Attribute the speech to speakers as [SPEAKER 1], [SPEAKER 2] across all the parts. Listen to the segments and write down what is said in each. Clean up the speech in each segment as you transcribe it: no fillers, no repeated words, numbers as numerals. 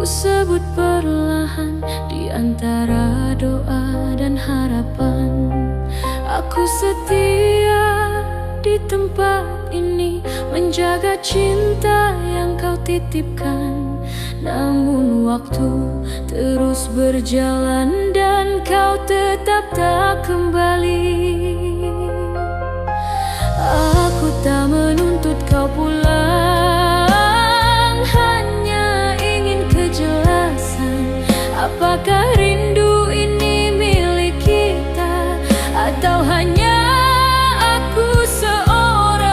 [SPEAKER 1] sebut perlahan di antara doa dan harapan. Aku setia di tempat ini, menjaga cinta yang kau titipkan. Namun waktu terus berjalan dan kau tetap tak kembali. Aku tak menuntut kau pulang, hanya ingin kejelasan. Apakah rindu ini milik kita atau hanya aku seorang?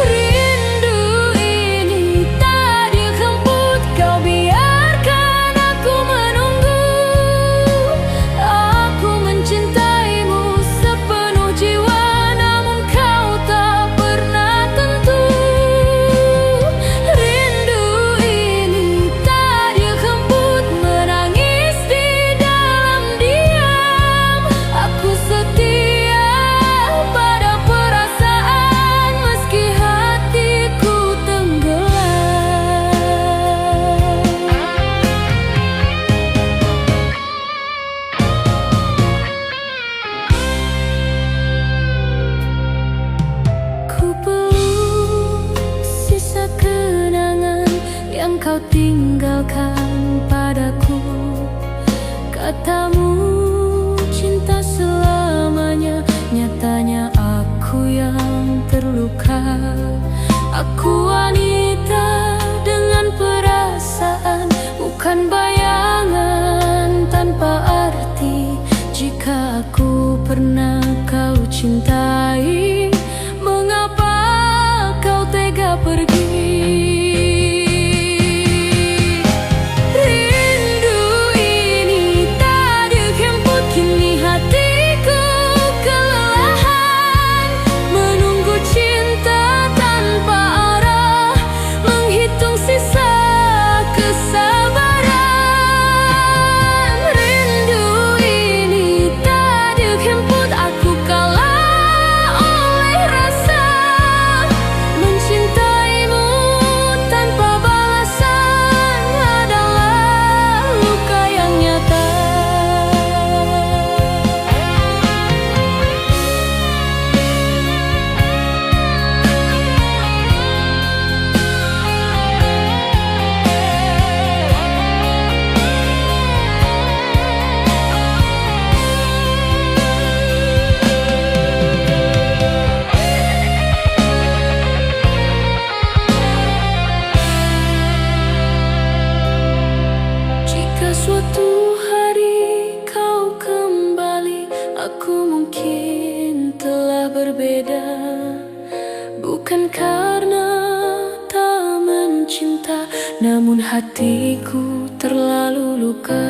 [SPEAKER 1] Rindu ini tak dijemput, kau biarkan aku menunggu. Aku mencintaimu sepenuh jiwa, namun kau tak pernah tentu. Rindu ini tak dijemput, menangis di dalam diam. Aku setia pada perasaan meski hatiku tenggelam. Ku peluk sisa kenangan yang kau tinggalkan padaku. Katamu cinta selamanya, nyatanya aku yang terluka. Aku wanita dengan perasaan, bukan bayangan tanpa arti. Jika aku pernah kau cintai, mengapa kau tega pergi? Rindu ini tak dijemput, kini hatiku kelelahan menunggu cinta tanpa arah, menghitung sisa kesabaran. Rindu ini tak dijemput, aku kalah oleh rasa. Mencintaimu tanpa balasan adalah luka yang nyata. Jika suatu hari kau kembali, aku mungkin telah berbeda. Bukan karena tak mencinta, namun hatiku terlalu luka.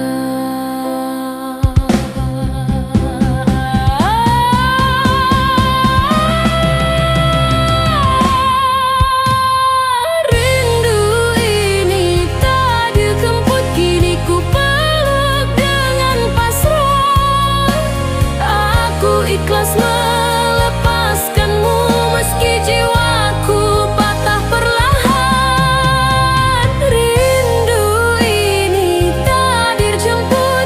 [SPEAKER 1] Rindu ini tak dijemput, kini ku peluk dengan pasrah. Aku ikhlas melepaskanmu meski jiwaku patah perlahan. Rindu ini tak dijemput,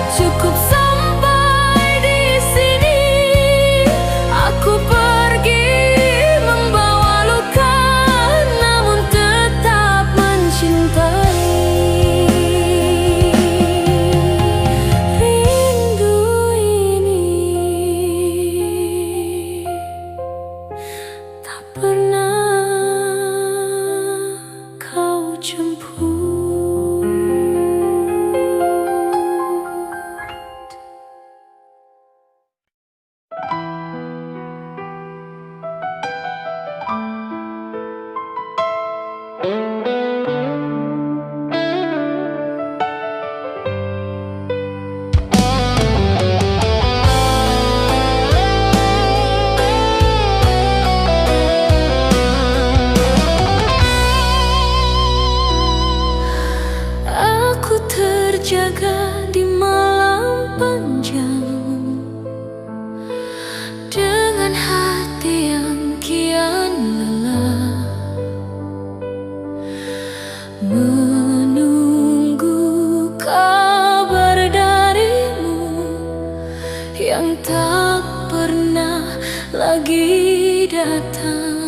[SPEAKER 1] tak pernah lagi datang.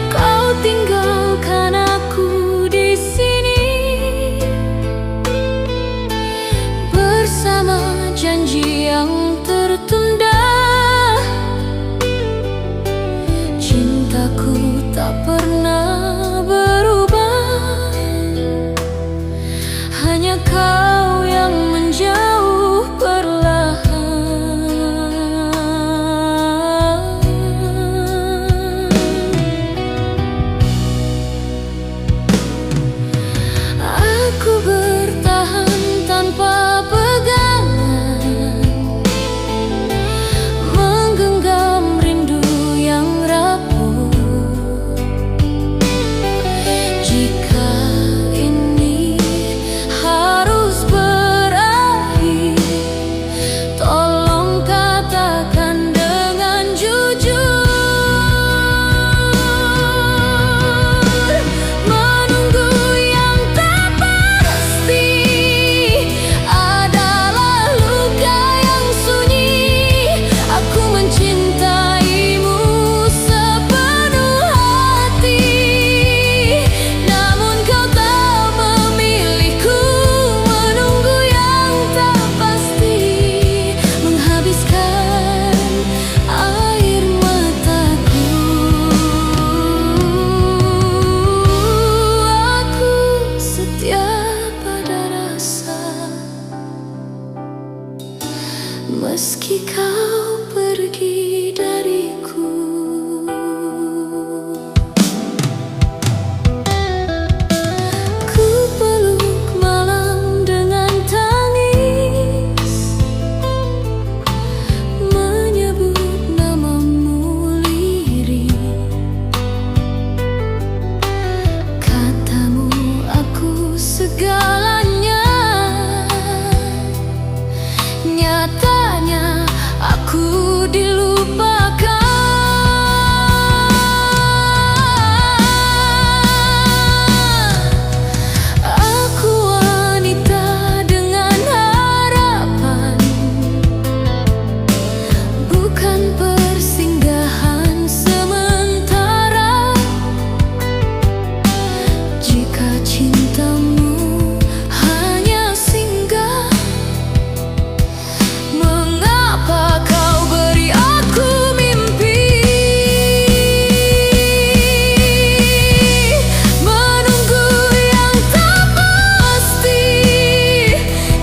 [SPEAKER 1] Kau tinggalkan aku di sini bersama janji yang tertunda. Cintaku tak pernah berubah, hanya kau yang menjauh perlahan. Aku bertahan tanpa pegangan, menggenggam rindu yang rapuh. Jika ini harus berakhir, tolong katakan dengan jujur. Menunggu yang tak pasti adalah luka yang sunyi. Aku mencintaimu sepenuh hati, namun kau tak memilihku. Menunggu yang tak pasti menghabiskan air mataku. Aku setia pada rasa, meski kau pergi dariku. Ku peluk malam dengan tangis, menyebut namamu lirih. Katamu aku segalanya, nyatanya aku dilupakan. Aku wanita dengan harapan, bukan persinggahan sementara. Jika cintamu hanya singgah, mengapa kau beri aku mimpi? Menunggu yang tak pasti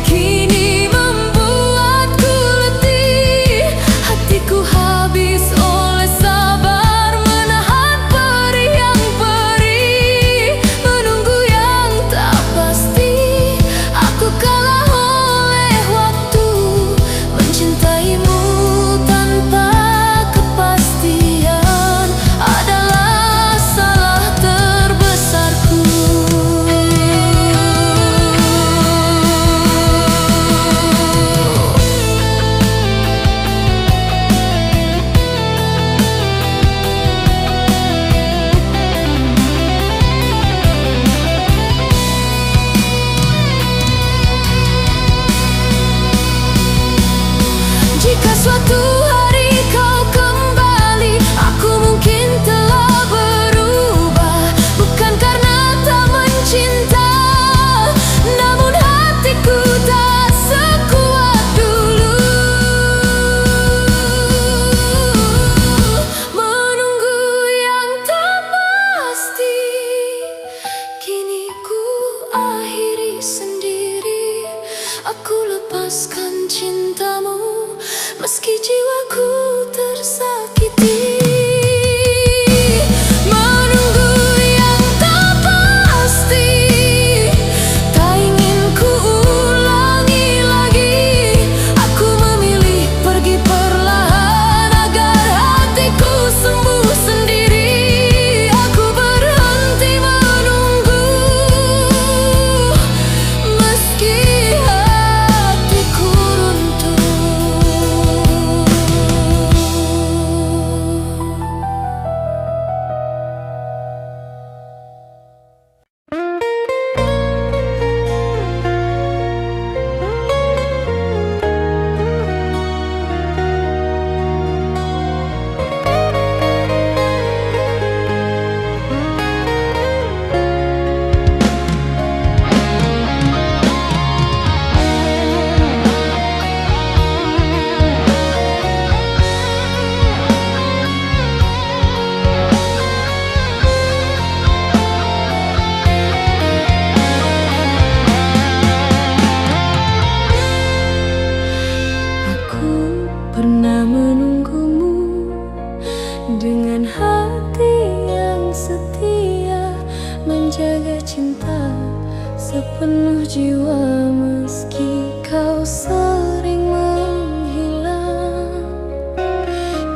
[SPEAKER 1] kini membuatku letih. Hatiku habis oleh sabar menahan perih yang perih. Menunggu yang tak pasti, aku kalah oleh waktu. Mencintaimu tanpa kepastian adalah salah terbesarku. Jika suatu hari kau kembali, aku mungkin telah berubah. Bukan karena tak mencinta, namun hatiku tak sekuat dulu. Menunggu yang tak pasti kini ku akhiri sendiri. Aku lepaskan cintamu, meski jiwaku tersakiti. Menunggu yang tak pasti, tak ingin ku ulangi lagi. Aku memilih pergi perlahan agar hatiku sembuh sendiri. Aku berhenti menunggu, meski hatiku runtuh. sepenuh jiwa meski kau sering menghilang.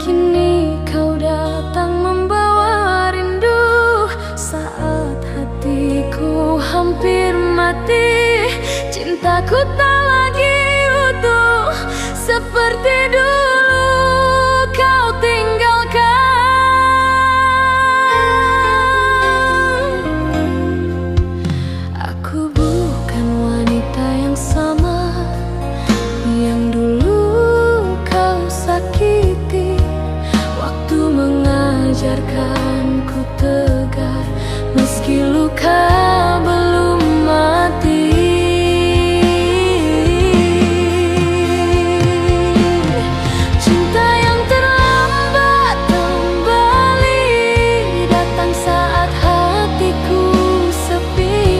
[SPEAKER 1] Kini kau datang membawa rindu saat hatiku hampir mati. Cintaku tak lagi utuh seperti dulu kau tinggalkan. Aku bukan wanita yang sama yang dulu kau sakiti. Waktu mengajarkanku tegar meski luka belum mati. Cinta yang terlambat kembali datang saat hatiku sepi.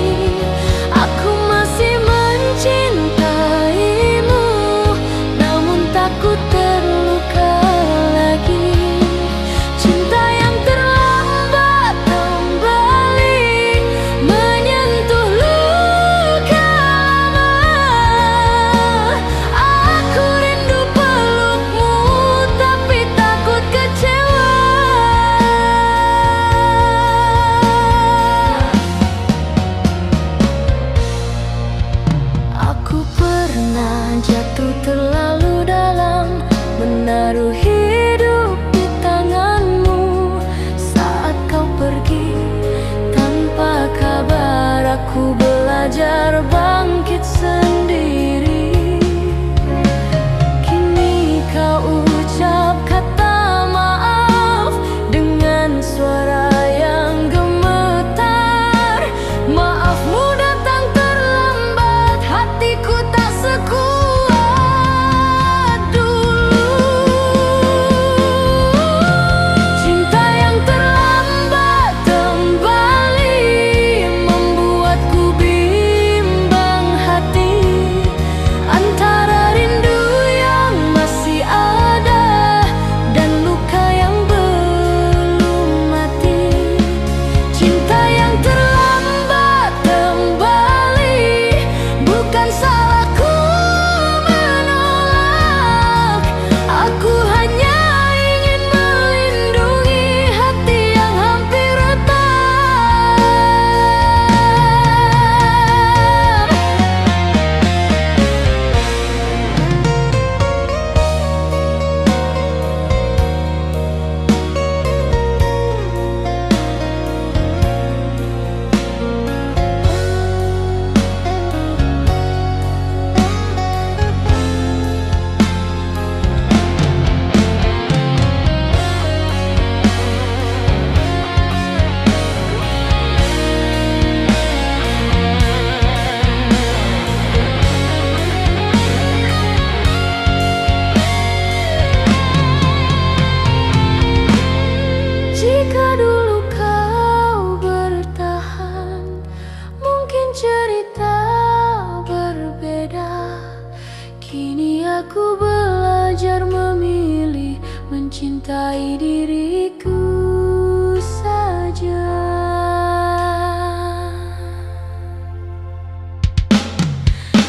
[SPEAKER 1] Aku masih mencintaimu, namun takut terluka lagi. Cinta yang terlambat kembali menyentuh luka lama. Aku rindu pelukmu tapi takut kecewa. Aku pernah jatuh terlalu dalam, menaruh hidup di tanganmu. Saat kau pergi tanpa kabar, aku belajar bangkit sendiri. Kini kau ucap kata maaf dengan suara yang gemetar. Maafmu datang terlambat, hatiku tak sekuat dulu. Cinta yang terlambat kembali membuatku bimbang hati. Antara rindu yang masih ada dan luka yang belum mati. Cinta yang terlambat kembali bukan salahku menolak. Aku hanya ingin melindungi hati yang hampir retak. Jika dulu kau bertahan, mungkin cerita berbeda. Kini aku belajar memilih, mencintai diriku saja.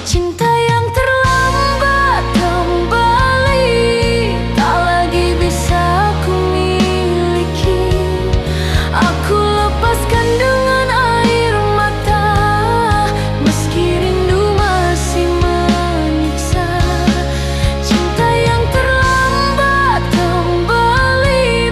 [SPEAKER 1] Cinta yang terlambat kembali tak lagi bisa ku miliki. Aku lepaskan dengan air mata meski rindu masih menyiksa. Cinta yang terlambat kembali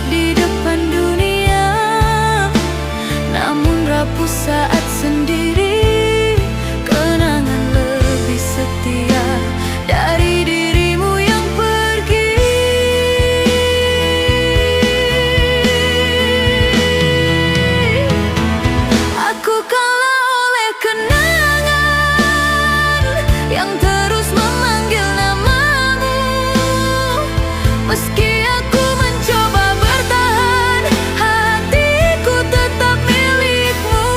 [SPEAKER 1] di depan dunia, namun rapuh saat sendiri. Kenangan lebih setia dari dirimu yang pergi. Aku kalah oleh kenangan yang terus memanggil namamu. Meski aku mencoba bertahan, hatiku tetap milikmu.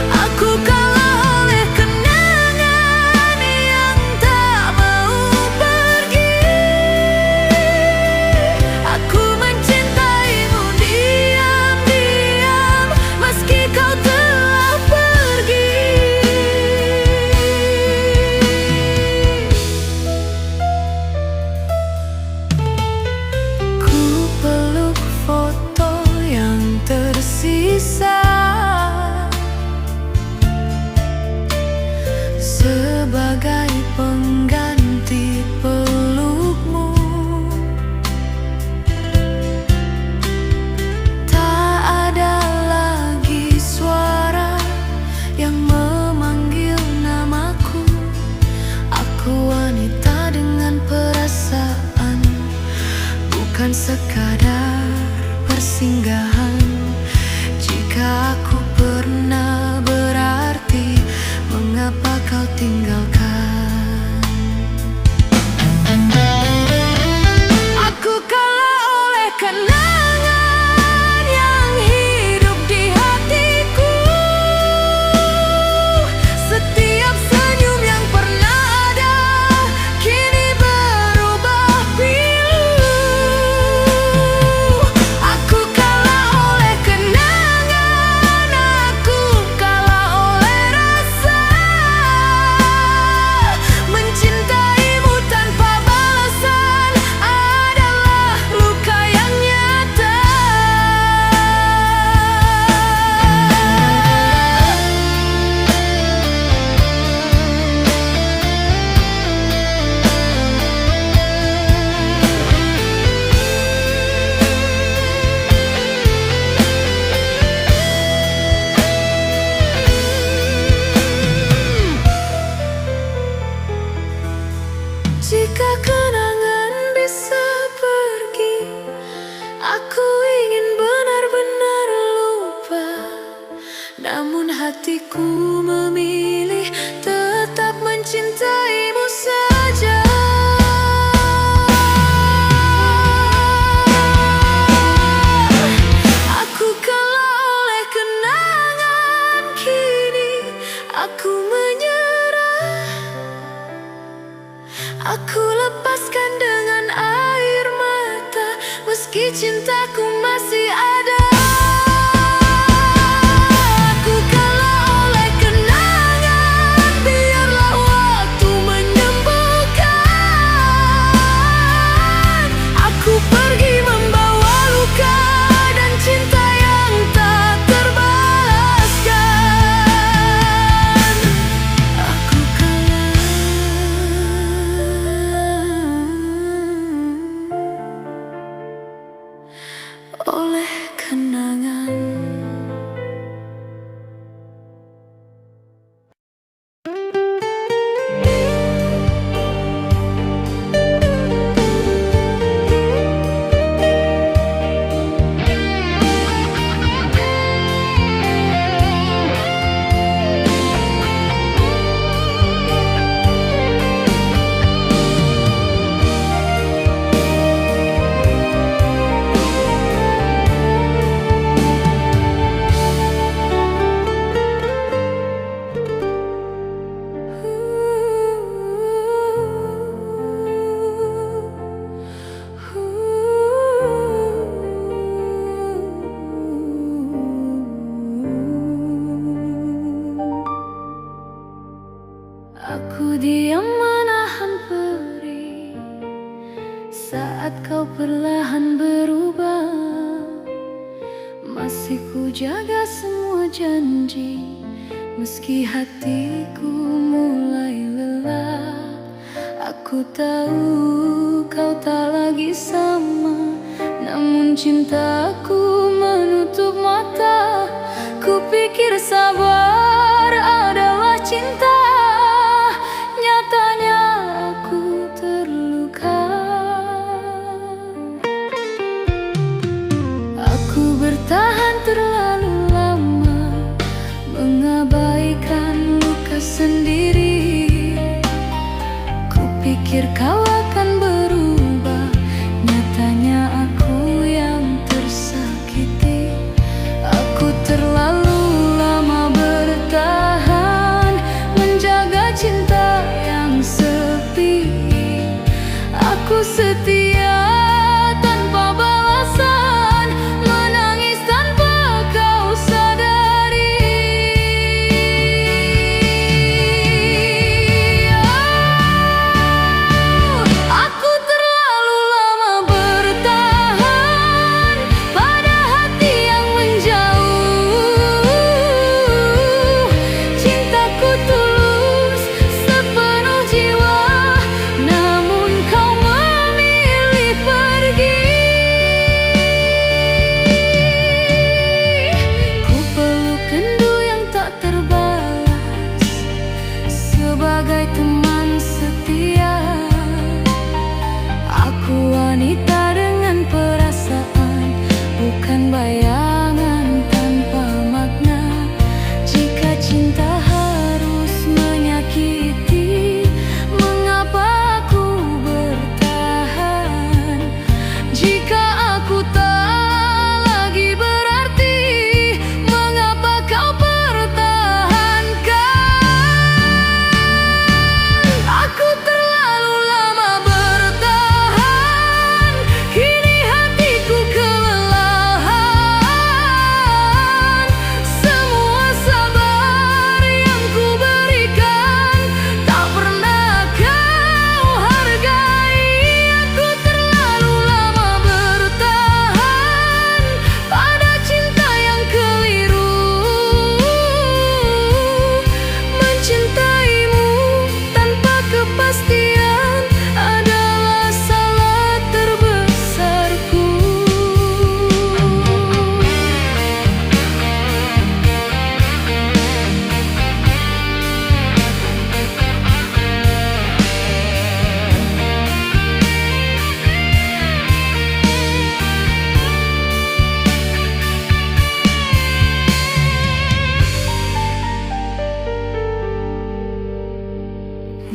[SPEAKER 1] Aku kalah oleh kenangan yang tak mau pergi. Aku mencintaimu diam-diam, meski kau telah pergi. Ku peluk foto yang tersisa sebagai pengganti pelukmu. Tak ada lagi suara yang memanggil namaku. Aku wanita dengan perasaan, bukan sekadar persinggahan. Jika aku pernah berarti, mengapa kau tinggalkan? Aku kalah oleh kenangan yang hidup di hatiku. Setiap senyum yang pernah ada kini berubah pilu. Aku kalah oleh kenangan, aku kalah oleh rasa. Mencintaimu tanpa balasan adalah luka yang nyata. Jika kenangan bisa pergi, aku ingin benar-benar lupa. Namun hatiku memilih tetap mencintaimu saja. Aku kalah oleh kenangan, kini aku menyerah. Aku lepaskan dengan air mata, meski cintaku masih ada. Aku kalah oleh kenangan, biarlah waktu menyembuhkan. Aku pergi membawa luka dan cinta yang tak terbalaskan. Aku kalah oleh kenangan. Aku diam menahan perih saat kau perlahan berubah. Masih ku jaga semua janji, meski hatiku mulai lelah. Aku tahu kau tak lagi sama cintaku menutup mata. Kupikir sabar adalah cinta, nyatanya aku terluka. Aku bertahan terlalu lama, mengabaikan luka sendiri. Kupikir kau akan berubah, nyatanya aku yang tersakiti. Aku terlalu lama bertahan, menjaga cinta yang sepi. Aku setia tanpa balasan, menangis tanpa kau sadari. Aku terlalu lama bertahan pada hati yang menjauh. Cintaku tulus sepenuh jiwa, namun kau memilih pergi. Ku peluk rindu yang tak terbalas sebagai teman setia. Aku wanita dengan perasaan, bukan bayangan tanpa makna. Jika cinta harus menyakiti, mengapa aku bertahan? Jika aku tak lagi berarti, mengapa kau pertahankan? Aku terlalu lama bertahan, kini hatiku kelelahan. Semua sabar yang ku berikan tak pernah kau hargai. Aku terlalu lama bertahan pada cinta yang keliru. Mencintaimu tanpa kepastian adalah salah terbesarku.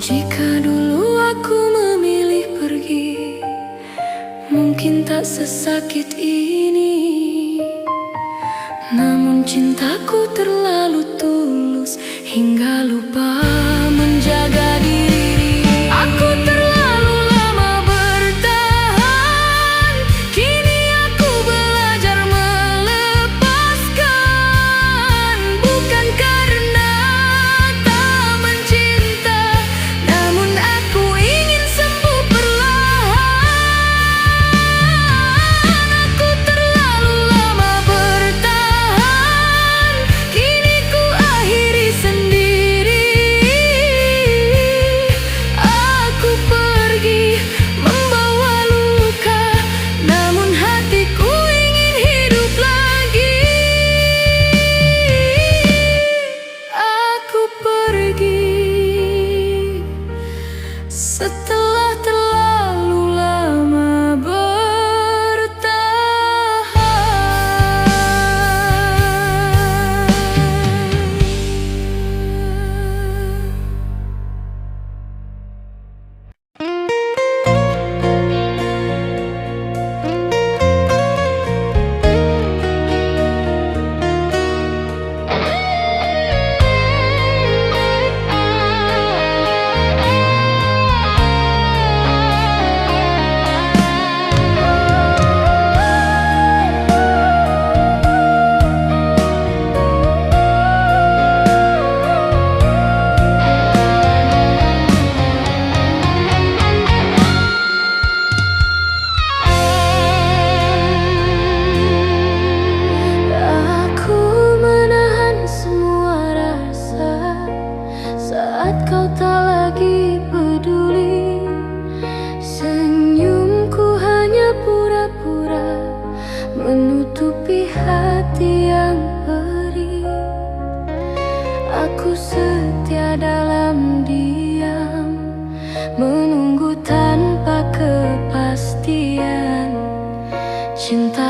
[SPEAKER 1] Jika dulu aku memilih pergi, mungkin tak sesakit ini. Namun cintaku terlalu tulus hingga lupa menjaga diri. Aku terlalu lama bertahan, kini aku belajar melepaskan. Bukan karena tak mencinta, namun aku ingin sembuh perlahan. Aku terlalu lama bertahan, kini ku akhiri sendiri.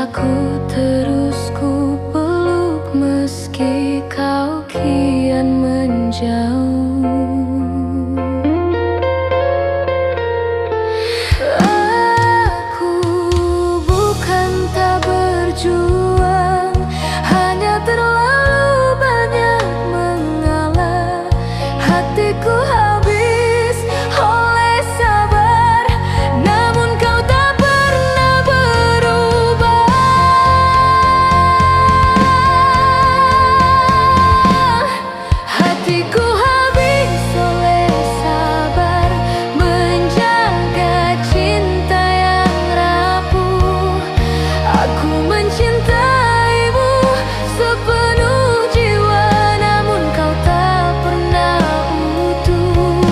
[SPEAKER 1] Cintaku terus ku peluk meski kau kian menjauh. Aku bukan tak berjuang, hanya terlalu banyak mengalah. Hatiku habis oleh sabar, namun kau tak pernah berubah. Hatiku habis oleh sabar, menjaga cinta yang rapuh. Aku mencintaimu sepenuh jiwa, namun kau tak pernah utuh.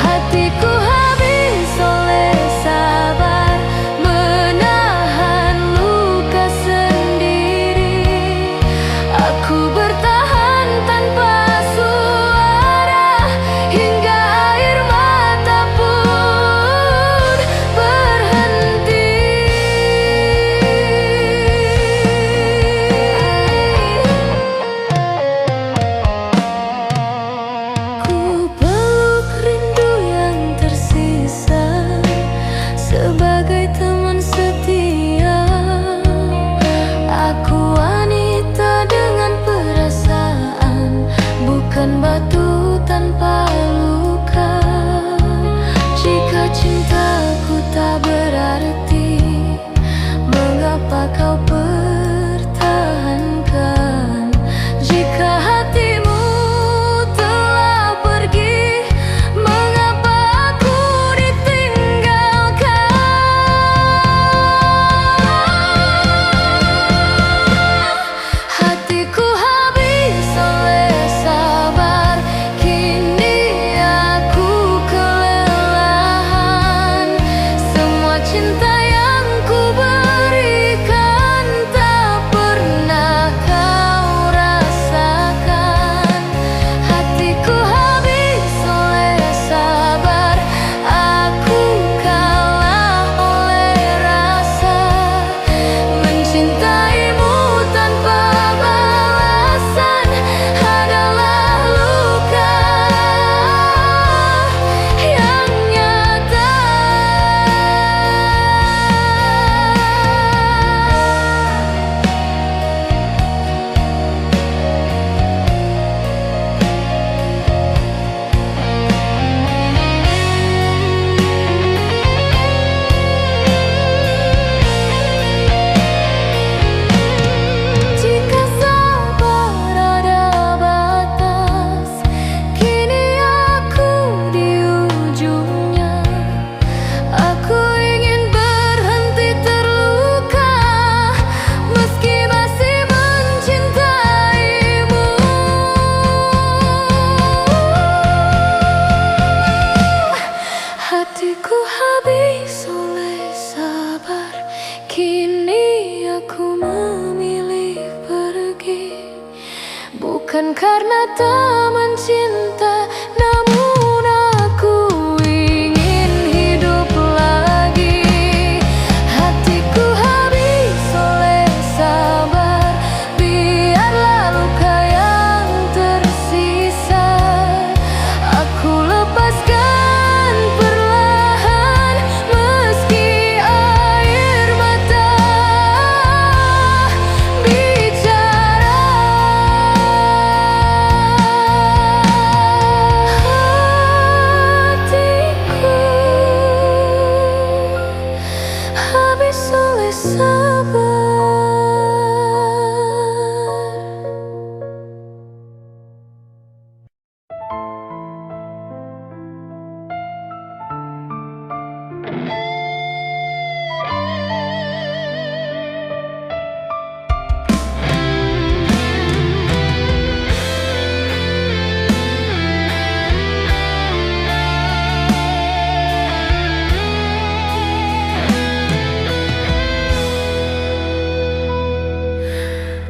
[SPEAKER 1] Hatiku habis oleh sabar, menahan luka sendiri. Aku bertahan tanpa suara, hingga air mata pun berhenti. Ku peluk rindu yang tersisa sebagai teman setia. Aku wanita dengan perasaan, bukan batu tanpa luka. Jika cintaku tak berarti, mengapa kau pertahankan? Jika hatimu telah pergi, mengapa aku ditinggalkan? Hatiku habis oleh sabar, kini aku kelelahan. Semua cinta yang ku berikan tak pernah kau rasakan. Hatiku habis oleh sabar, aku kalah oleh rasa. Mencintaimu tanpa balasan adalah luka yang nyata. Jika sabar ada batas, kini aku di ujungnya. Aku ingin berhenti terluka, meski masih mencintaimu. Hatiku habis oleh sabar, kini aku memilih pergi. Bukan karena tak mencinta, namun aku ingin hidup lagi. Hatiku habis oleh sabar, biarlah luka yang tersisa. Aku lepaskan perlahan, meski air mata bicara. Hatiku habis oleh sabar.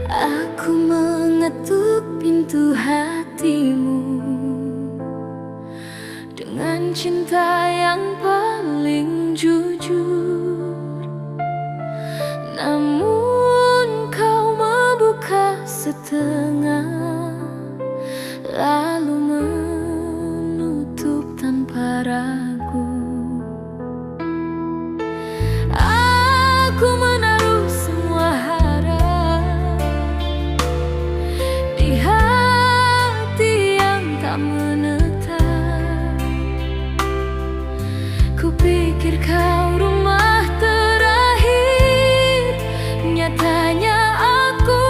[SPEAKER 1] Aku mengetuk pintu hatimu dengan cinta yang paling jujur. Namun setengah, lalu menutup tanpa ragu. Aku menaruh semua harap di hati yang tak menetap. Kupikir kau rumah terakhir, nyatanya aku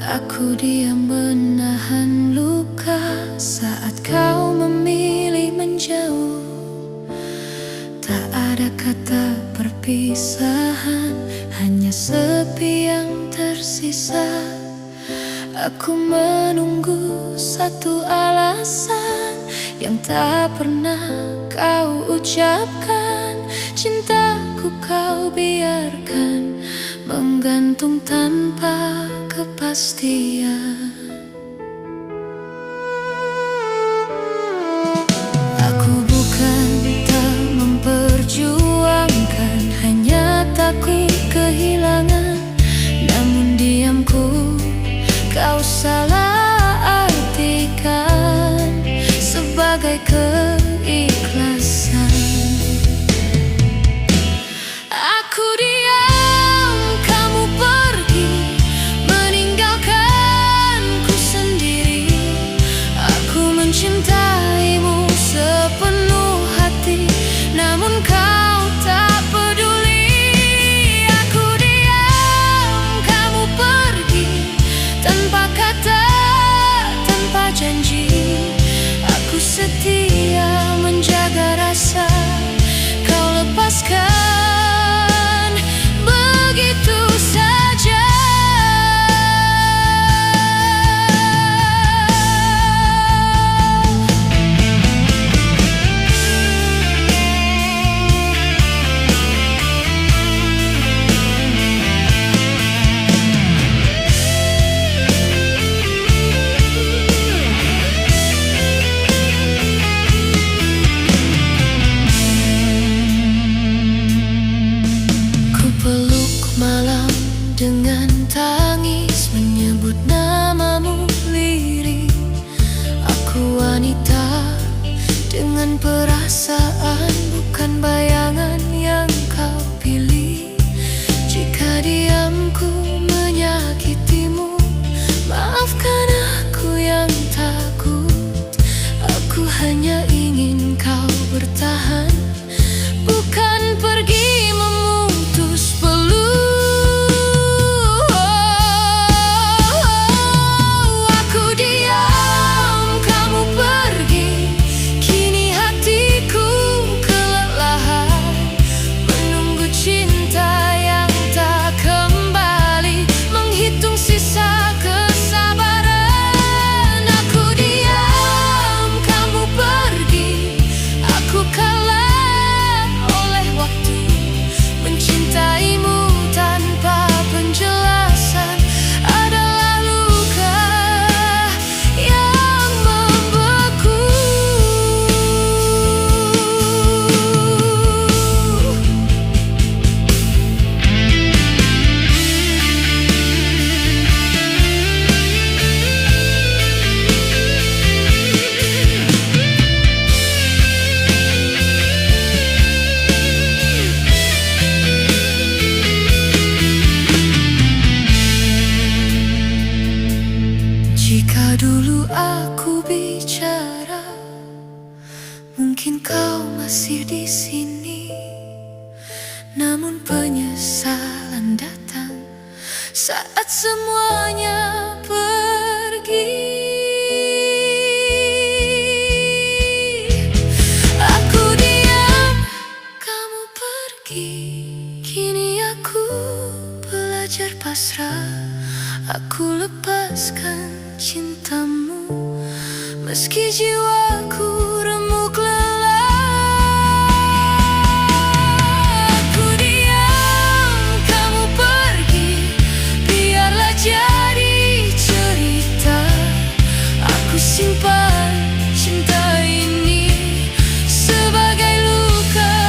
[SPEAKER 1] Aku diam menahan luka saat kau memilih menjauh. Tak ada kata perpisahan, hanya sepi yang tersisa. Aku menunggu satu alasan yang tak pernah kau ucapkan. Cintaku kau biarkan menggantung tanpa kepastian. Aku bukan tak memperjuangkan, hanya takut kehilangan. Namun diamku kau salah artikan sebagai keikhlasan. Aku diam, kamu pergi, meninggalkanku sendiri. Aku mencintaimu sepenuh hati, namun kau tak peduli. Aku diam, kamu pergi, tanpa kata, tanpa janji. Aku setia menjaga rasa kau lepaskan begitu saja. Malam dengan tangis menyebut namamu lirik. Aku wanita dengan perasaan, bukan bayangan yang kau pilih. Jika diamku menyakitimu, maafkan aku yang takut. Aku hanya ingin kau bertahan, bukan pergi memutus peluk. Jika dulu aku bicara, mungkin kau masih di sini. Namun penyesalan datang saat semuanya pergi. Aku diam, kamu pergi. Kini aku belajar pasrah. Aku lepaskan cintamu, meski jiwaku remuk lelah. Aku diam, kamu pergi, biarlah jadi cerita. Aku simpan cinta ini sebagai luka.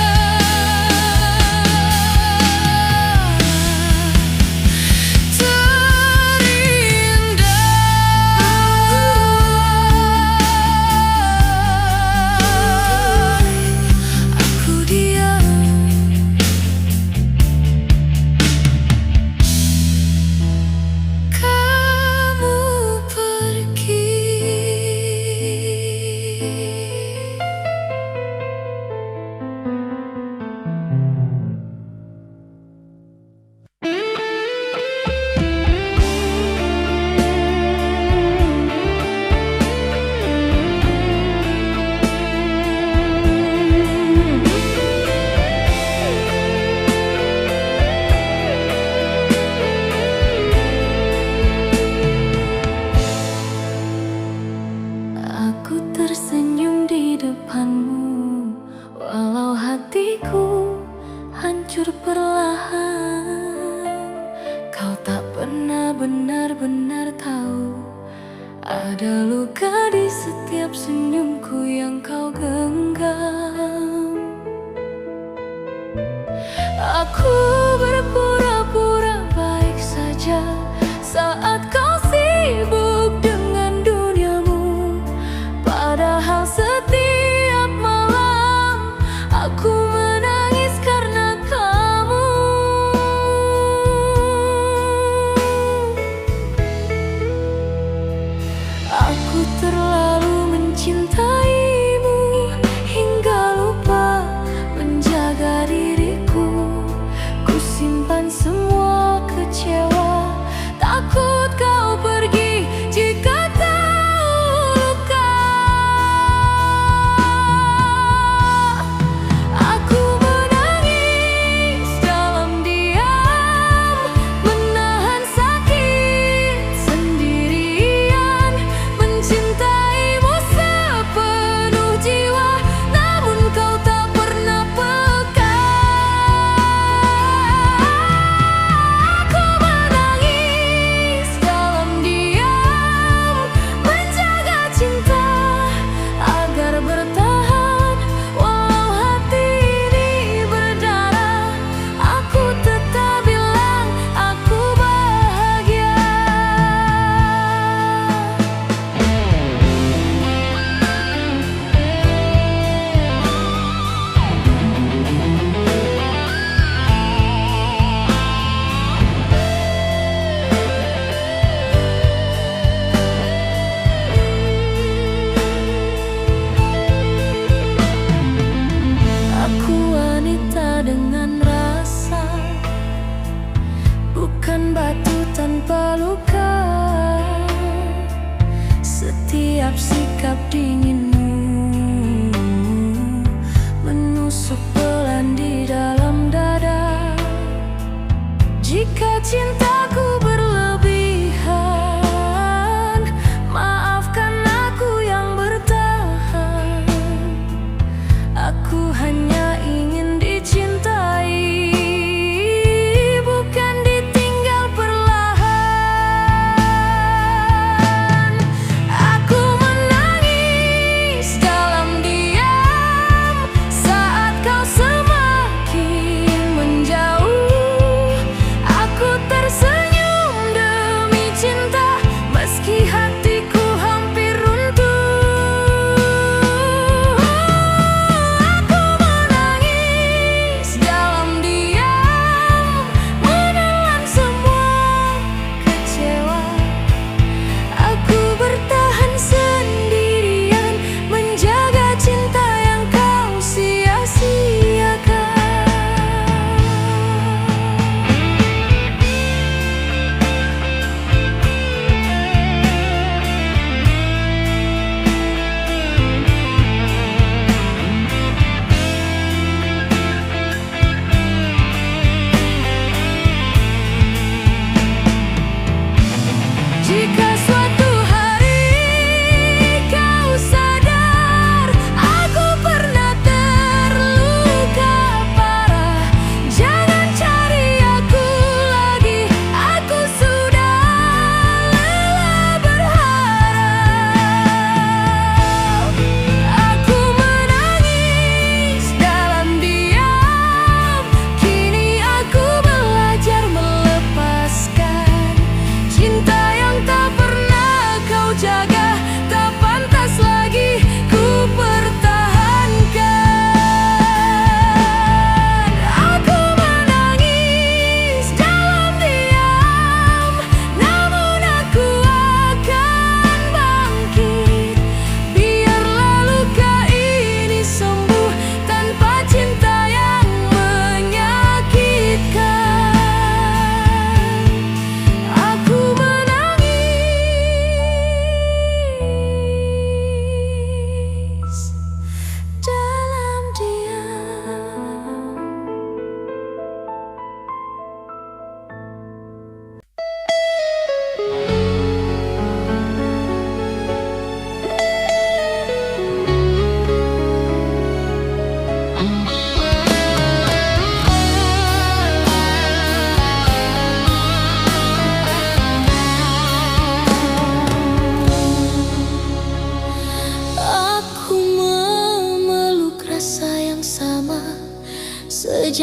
[SPEAKER 1] Karena benar-benar tahu ada luka di setiap senyumku yang kau genggam. Aku berpura-pura baik saja saat kau sibuk dengan duniamu. Padahal setiap malam aku menangis karena kamu. Aku terlalu mencintaimu hingga lupa menjaga diriku. Ku simpan semua kecewa, takut kau pergi jika tahu luka. Aku menangis dalam diam, menahan sakit sendirian, mencintaimu sepenuh jiwa, namun kau tak pernah peka. Aku menangis dalam diam, menjaga cinta agar bertahan. Walau hati ini berdarah, aku tetap bilang aku bahagia. Aku wanita dengan rasa, bukan batu tanpa luka. Setiap sikap dinginmu menusuk pelan di dalam dada. Jika cintaku berlebihan, maafkan aku yang bertahan. Aku hanya ingin dicintai, bukan ditinggal perlahan. Aku menangis dalam diam saat kau semakin menjauh. Aku tersenyum demi cinta meski hatiku hampir runtuh. Aku menangis dalam diam, menelan semua kecewa. Aku bertahan sendirian, menjaga cinta yang kau sia-siakan. Jika suatu hari kau sadar aku pernah terluka parah, jangan cari aku lagi. Aku sudah lelah berharap. Aku menangis dalam diam, kini aku belajar melepaskan cinta yang tak pernah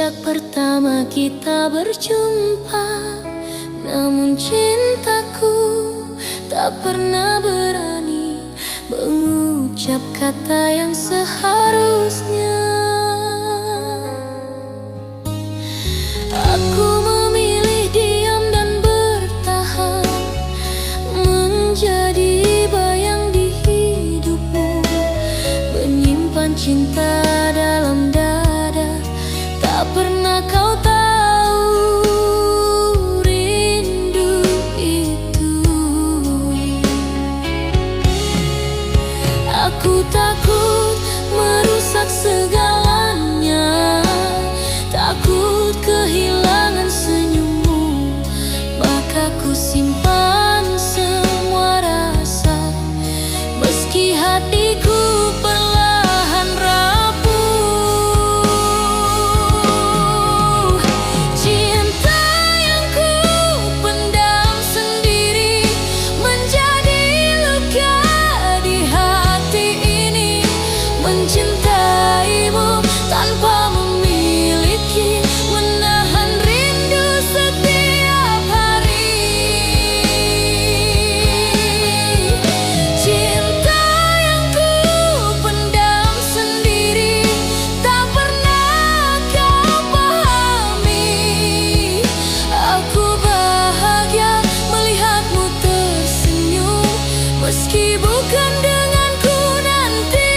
[SPEAKER 1] Sejak pertama kita berjumpa, namun cintaku tak pernah berani mengucap kata yang seharusnya. Aku memilih diam dan bertahan, menjadi bayang di hidupmu, menyimpan cinta dalam dada. Tak pernah kau tahu rindu itu. Aku takut merusak segalanya, takut kehilangan senyummu, maka ku simpan semua rasa, meski hatiku perlahan rapuh. Cinta yang ku pendam sendiri menjadi luka di hati ini. Mencintaimu tanpa memiliki, menahan rindu setiap hari. Cinta yang ku pendam sendiri tak pernah kau pahami. Aku bahagia melihatmu tersenyum, meski bukan denganku nanti.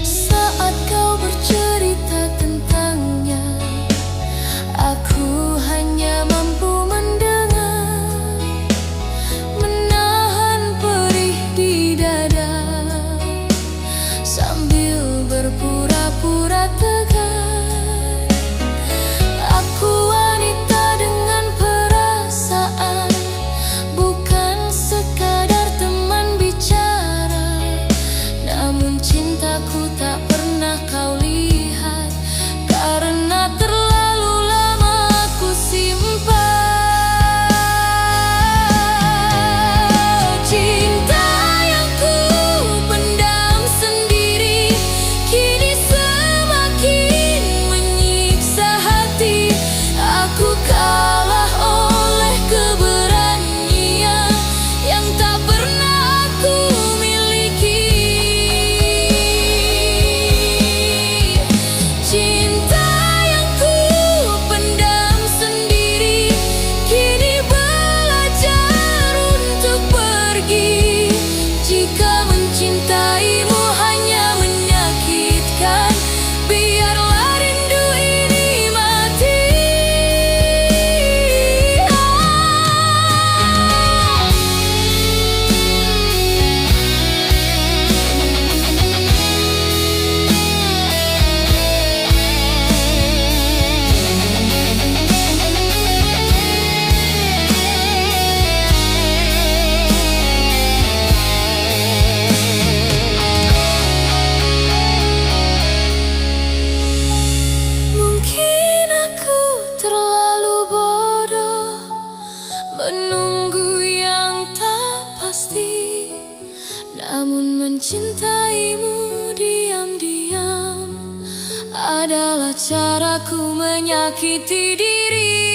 [SPEAKER 1] Saat kau bercerita tentangnya, aku hanya mampu mendengar, menahan perih di dada, sambil berpura-pura tegar. Aku wanita dengan perasaan, bukan sekadar teman bicara. Namun cintaku tak pernah kau lihat, karena terlalu lama aku simpan. Cinta yang ku pendam sendiri kini semakin menyiksa hati. Aku kalah oleh keberanian yang tak pernah aku miliki. Cinta yang ku pendam sendiri kini belajar untuk pergi. Jika mencintaimu hanya menyakitkan, biarlah rindu ini mati. Mungkin aku terlalu bodoh menunggu yang tak pasti, namun mencintaimu diam-diam adalah caraku menyakiti diri.